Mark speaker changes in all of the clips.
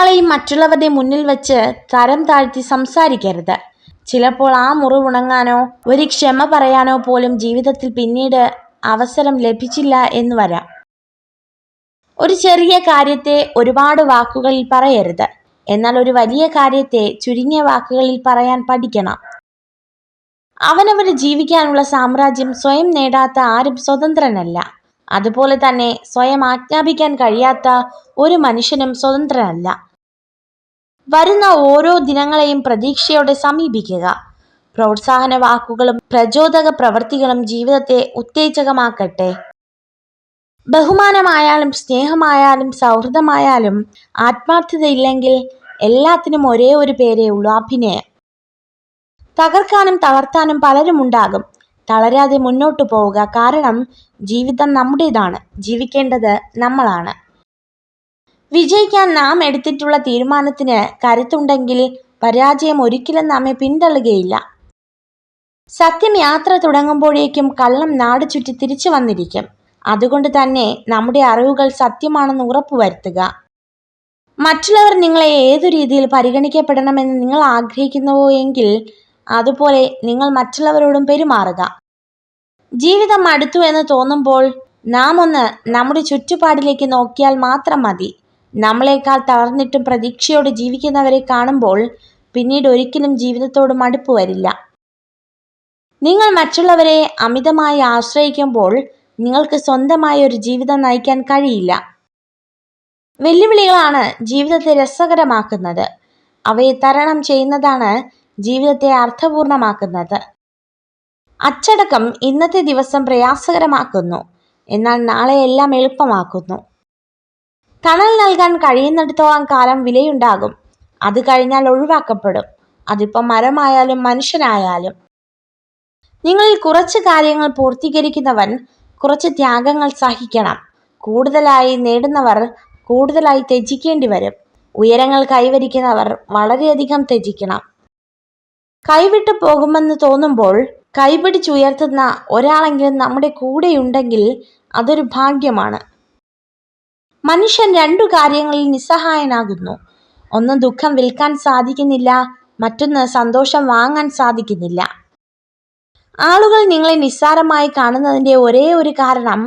Speaker 1: ഒരാളെയും മറ്റുള്ളവരുടെ മുന്നിൽ വെച്ച് തരം താഴ്ത്തി സംസാരിക്കരുത്. ചിലപ്പോൾ ആ മുറിവുണങ്ങാനോ ഒരു ക്ഷമ പറയാനോ പോലും ജീവിതത്തിൽ പിന്നീട് അവസരം ലഭിച്ചില്ല എന്ന് വരാം. ഒരു ചെറിയ കാര്യത്തെ ഒരുപാട് വാക്കുകളിൽ പറയരുത്. എന്നാൽ ഒരു വലിയ കാര്യത്തെ ചുരുങ്ങിയ വാക്കുകളിൽ പറയാൻ പഠിക്കണം. അവനവന് ജീവിക്കാനുള്ള സാമ്രാജ്യം സ്വയം നേടാത്ത ആരും സ്വതന്ത്രനല്ല. അതുപോലെ തന്നെ സ്വയം ആജ്ഞാപിക്കാൻ കഴിയാത്ത ഒരു മനുഷ്യനും സ്വതന്ത്രനല്ല. വരുന്ന ഓരോ ദിനങ്ങളെയും പ്രതീക്ഷയോടെ സമീപിക്കുക. പ്രോത്സാഹന വാക്കുകളും പ്രചോദക പ്രവൃത്തികളും ജീവിതത്തെ ഉത്തേജകമാക്കട്ടെ. ബഹുമാനമായാലും സ്നേഹമായാലും സൗഹൃദമായാലും ആത്മാർത്ഥതയില്ലെങ്കിൽ എല്ലാത്തിനും ഒരേ ഒരു പേരേ ഉള്ളൂ: അഭിനയം. തകർക്കാനും തളർത്താനും പലരും ഉണ്ടാകും. തളരാതെ മുന്നോട്ടു പോവുക. കാരണം ജീവിതം നമ്മുടേതാണ്, ജീവിക്കേണ്ടത് നമ്മളാണ്. വിജയിക്കാൻ നാം എടുത്തിട്ടുള്ള തീരുമാനത്തിന് കരുത്തുണ്ടെങ്കിൽ പരാജയം ഒരിക്കലും നമ്മെ പിന്തള്ളുകയില്ല. സത്യം യാത്ര തുടങ്ങുമ്പോഴേക്കും കള്ളം നാട് ചുറ്റി തിരിച്ചു വന്നിരിക്കും. അതുകൊണ്ട് തന്നെ നമ്മുടെ അറിവുകൾ സത്യമാണെന്ന് ഉറപ്പുവരുത്തുക. മറ്റുള്ളവർ നിങ്ങളെ ഏതു രീതിയിൽ പരിഗണിക്കപ്പെടണമെന്ന് നിങ്ങൾ ആഗ്രഹിക്കുന്നുവോ എങ്കിൽ അതുപോലെ നിങ്ങൾ മറ്റുള്ളവരോടും പെരുമാറുക. ജീവിതം മടുത്തു എന്ന് തോന്നുമ്പോൾ നാം ഒന്ന് നമ്മുടെ ചുറ്റുപാടിലേക്ക് നോക്കിയാൽ മാത്രം മതി. നമ്മളെക്കാൾ തളർന്നിട്ടും പ്രതീക്ഷയോടെ ജീവിക്കുന്നവരെ കാണുമ്പോൾ പിന്നീട് ഒരിക്കലും ജീവിതത്തോട് മടുപ്പ് വരില്ല. നിങ്ങൾ മറ്റുള്ളവരെ അമിതമായി ആശ്രയിക്കുമ്പോൾ നിങ്ങൾക്ക് സ്വന്തമായ ഒരു ജീവിതം നയിക്കാൻ കഴിയില്ല. വെല്ലുവിളികളാണ് ജീവിതത്തെ രസകരമാക്കുന്നത്. അവയെ തരണം ചെയ്യുന്നതാണ് ജീവിതത്തെ അർത്ഥപൂർണമാക്കുന്നത്. അച്ചടക്കം ഇന്നത്തെ ദിവസം പ്രയാസകരമാക്കുന്നു, എന്നാൽ നാളെ എല്ലാം എളുപ്പമാക്കുന്നു. തണൽ നൽകാൻ കഴിയുന്നിടത്തോളം കാലം വിലയുണ്ടാകും. അത് കഴിഞ്ഞാൽ ഒഴിവാക്കപ്പെടും. അതിപ്പം മരമായാലും മനുഷ്യനായാലും. നിങ്ങളിൽ കുറച്ച് കാര്യങ്ങൾ പൂർത്തീകരിക്കുന്നവൻ കുറച്ച് ത്യാഗങ്ങൾ സഹിക്കണം. കൂടുതലായി നേടുന്നവർ കൂടുതലായി ത്യജിക്കേണ്ടി വരും. ഉയരങ്ങൾ കൈവരിക്കുന്നവർ വളരെയധികം ത്യജിക്കണം. കൈവിട്ടു പോകുമെന്ന് തോന്നുമ്പോൾ കൈപിടിച്ചുയർത്തുന്ന ഒരാളെങ്കിലും നമ്മുടെ കൂടെയുണ്ടെങ്കിൽ അതൊരു ഭാഗ്യമാണ്. മനുഷ്യൻ രണ്ടു കാര്യങ്ങളിൽ നിസ്സഹായനാകുന്നു: ഒന്ന് ദുഃഖം വിൽക്കാൻ സാധിക്കുന്നില്ല, മറ്റൊന്ന് സന്തോഷം വാങ്ങാൻ സാധിക്കുന്നില്ല. ആളുകൾ നിങ്ങളെ നിസ്സാരമായി കാണുന്നതിൻ്റെ ഒരേ ഒരു കാരണം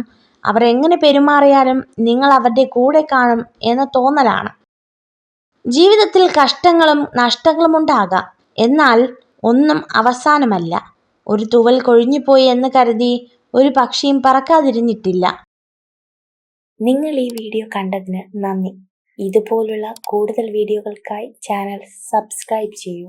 Speaker 1: അവർ എങ്ങനെ പെരുമാറിയാലും നിങ്ങൾ അവരുടെ കൂടെ കാണും എന്ന തോന്നലാണ്. ജീവിതത്തിൽ കഷ്ടങ്ങളും നഷ്ടങ്ങളും ഉണ്ടാകാം, എന്നാൽ ഒന്നും അവസാനമല്ല. ഒരു തൂവൽ കൊഴിഞ്ഞുപോയി എന്ന് കരുതി ഒരു പക്ഷിയും പറക്കാതിരുന്നിട്ടില്ല.
Speaker 2: നിങ്ങൾ ഈ വീഡിയോ കണ്ടതിന് നന്ദി. ഇതുപോലുള്ള കൂടുതൽ വീഡിയോകൾക്കായി ചാനൽ സബ്സ്ക്രൈബ് ചെയ്യൂ.